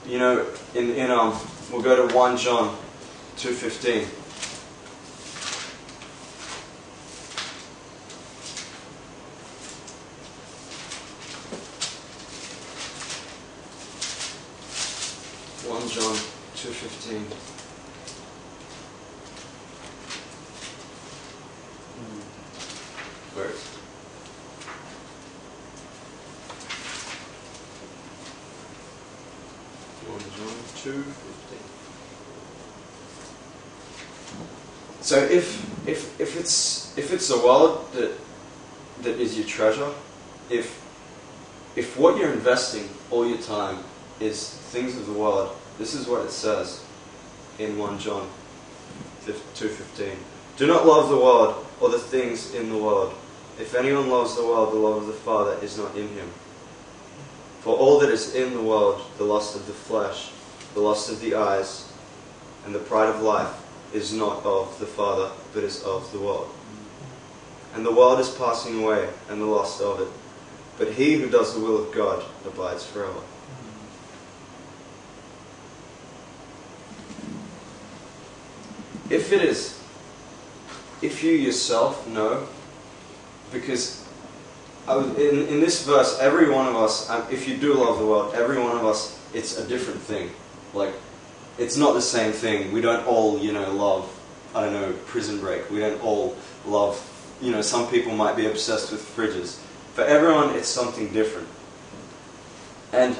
You know, we'll go to 1 John 2:15. John 2:15. Where is it? John 2:15. So if it's the world that is your treasure, if what you're investing all your time is things of the world, this is what it says in 1 John 2:15. Do not love the world or the things in the world. If anyone loves the world, the love of the Father is not in him. For all that is in the world, the lust of the flesh, the lust of the eyes, and the pride of life, is not of the Father, but is of the world. And the world is passing away, and the lust of it. But he who does the will of God abides forever. If you yourself know, because in this verse, every one of us, if you do love the world, every one of us, it's a different thing. Like, it's not the same thing. We don't all, love, I don't know, Prison Break. We don't all love, some people might be obsessed with fridges. For everyone, it's something different. And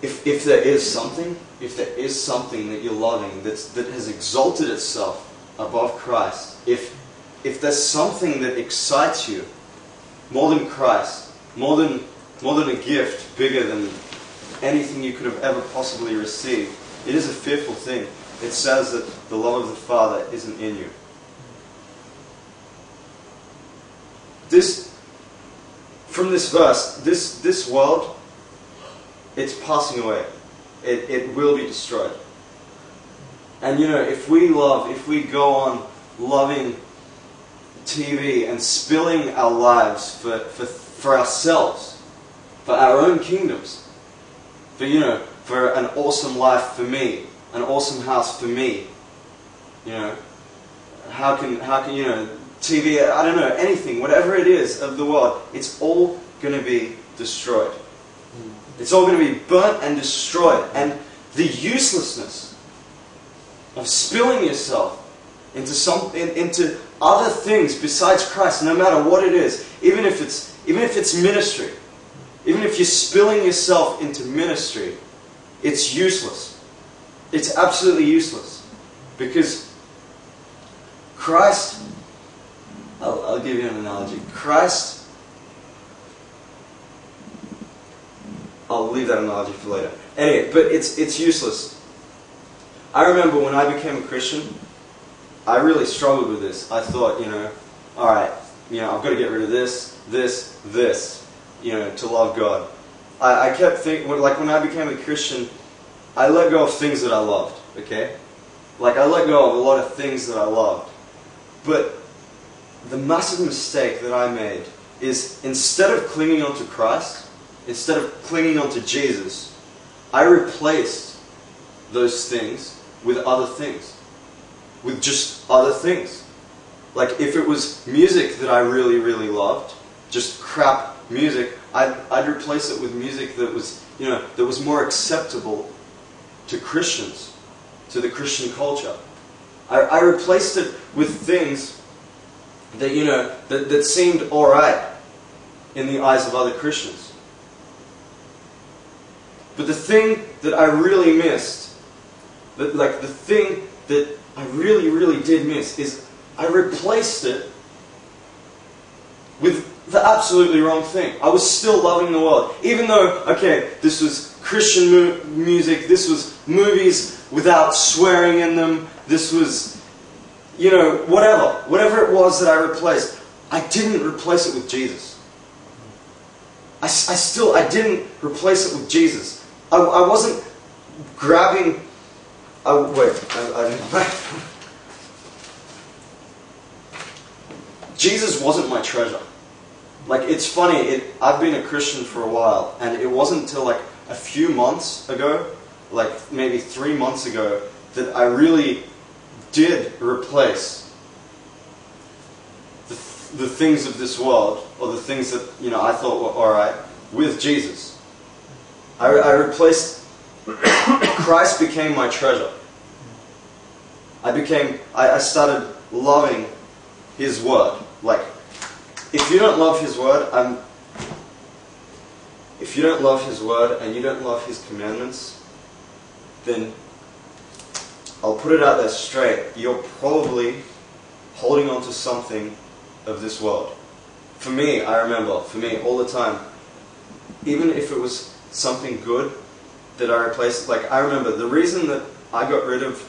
if there is something that you're loving that has exalted itself above Christ, if there's something that excites you more than Christ, more than a gift bigger than anything you could have ever possibly received, it is a fearful thing. It says that the love of the Father isn't in you. From this verse, this world, it's passing away. It will be destroyed. And if we go on loving TV and spilling our lives for ourselves, for our own kingdoms, for an awesome life for me, an awesome house for me, how can TV, I don't know, anything, whatever it is of the world, it's all going to be destroyed. It's all going to be burnt and destroyed. And the uselessness of spilling yourself into other things besides Christ, no matter what it is, even if it's ministry, even if you're spilling yourself into ministry, it's useless. It's absolutely useless. Because Christ, I'll give you an analogy. Christ, I'll leave that analogy for later. Anyway, but it's useless. I remember when I became a Christian, I really struggled with this. I thought, alright, I've got to get rid of this, to love God. I kept thinking, like when I became a Christian, I let go of things that I loved, okay? Like I let go of a lot of things that I loved. But the massive mistake that I made is instead of clinging onto Christ, instead of clinging onto Jesus, I replaced those things with other things. With just other things. Like if it was music that I really, really loved, just crap music, I'd replace it with music that was, that was more acceptable to Christians, to the Christian culture. I replaced it with things that, that seemed alright in the eyes of other Christians. But the thing that I really missed, the thing that I really, really did miss, is I replaced it with the absolutely wrong thing. I was still loving the world. Even though, okay, this was Christian music, this was movies without swearing in them, this was, whatever it was that I replaced, I didn't replace it with Jesus. I didn't replace it with Jesus. I wasn't grabbing... I didn't... Jesus wasn't my treasure. Like, it's funny, I've been a Christian for a while, and it wasn't until like a few months ago, like maybe 3 months ago, that I really did replace the things of this world, or the things that, you know, I thought were alright, with Jesus. I replaced, Christ became my treasure. I started loving His Word. Like, if you don't love His Word, if you don't love His Word and you don't love His commandments, then I'll put it out there straight, you're probably holding on to something of this world. For me, I remember, for me, all the time, even if it was something good that I replaced, like, I remember the reason that I got rid of,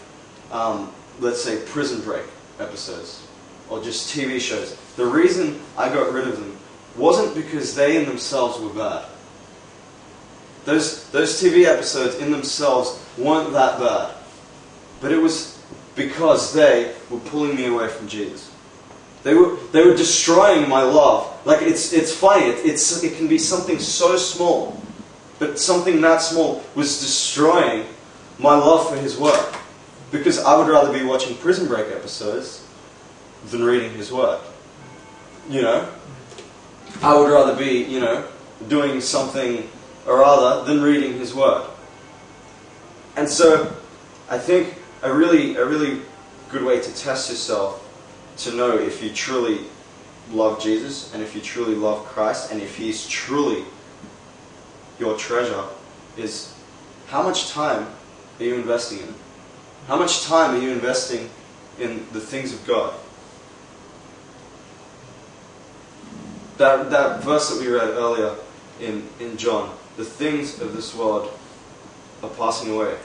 let's say, Prison Break episodes, or just TV shows, the reason I got rid of them wasn't because they in themselves were bad. Those TV episodes in themselves weren't that bad. But it was because they were pulling me away from Jesus. They were destroying my love. Like, it's funny, it can be something so small, but something that small was destroying my love for His Word. Because I would rather be watching Prison Break episodes than reading His Word. You know? I would rather be, you know, doing something or other than reading His Word. And so, I think a really good way to test yourself, to know if you truly love Jesus, and if you truly love Christ, and if He's truly your treasure, is how much time are you investing in Him? How much time are you investing in the things of God? That verse that we read earlier in John, the things of this world are passing away.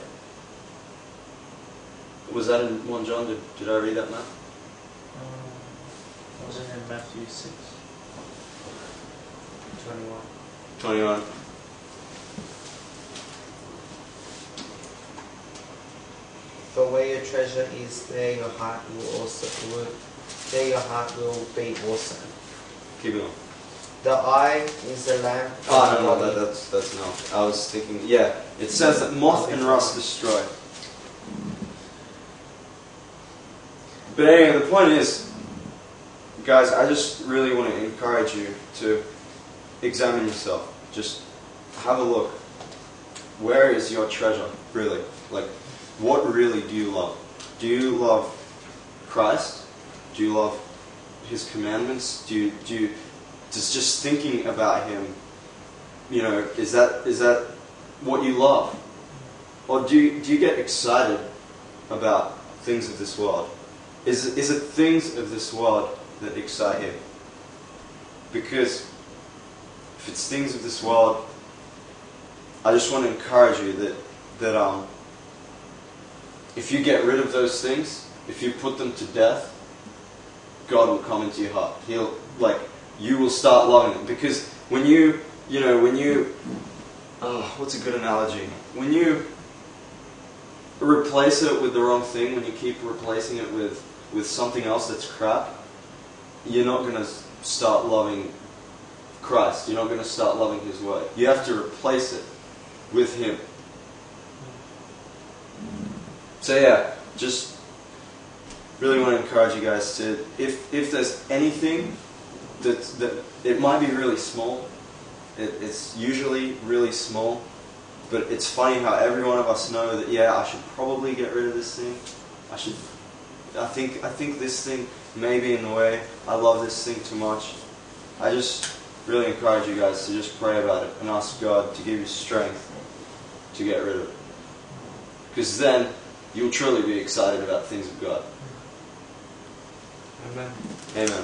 Was that in 1 John? Did I read that, Matt? Was it in Matthew 6? 21. 21. For where your treasure is, there your heart will there your heart will be also. Keep going. The eye is the lamp. No, that's not. I was thinking, yeah, it says that moth and rust destroy. But anyway, the point is, guys, I just really want to encourage you to examine yourself. Just have a look. Where is your treasure, really? Like, what really do you love? Do you love Christ? Do you love His commandments? Does just thinking about Him, you know, is that what you love? Or do you get excited about things of this world? Is it things of this world that excite you? Because if it's things of this world, I just want to encourage you that if you get rid of those things, if you put them to death, God will come into your heart. You will start loving them. Because when what's a good analogy? When you replace it with the wrong thing, when you keep replacing it with something else that's crap, you're not going to start loving Christ. You're not going to start loving His Word. You have to replace it with Him. So yeah, just really want to encourage you guys to, if there's anything that it might be really small, it's usually really small, but it's funny how every one of us know that, yeah, I should probably get rid of this thing. I think this thing may be in the way. I love this thing too much. I just really encourage you guys to just pray about it and ask God to give you strength to get rid of it. Because then you'll truly be excited about things of God. Amen. Amen.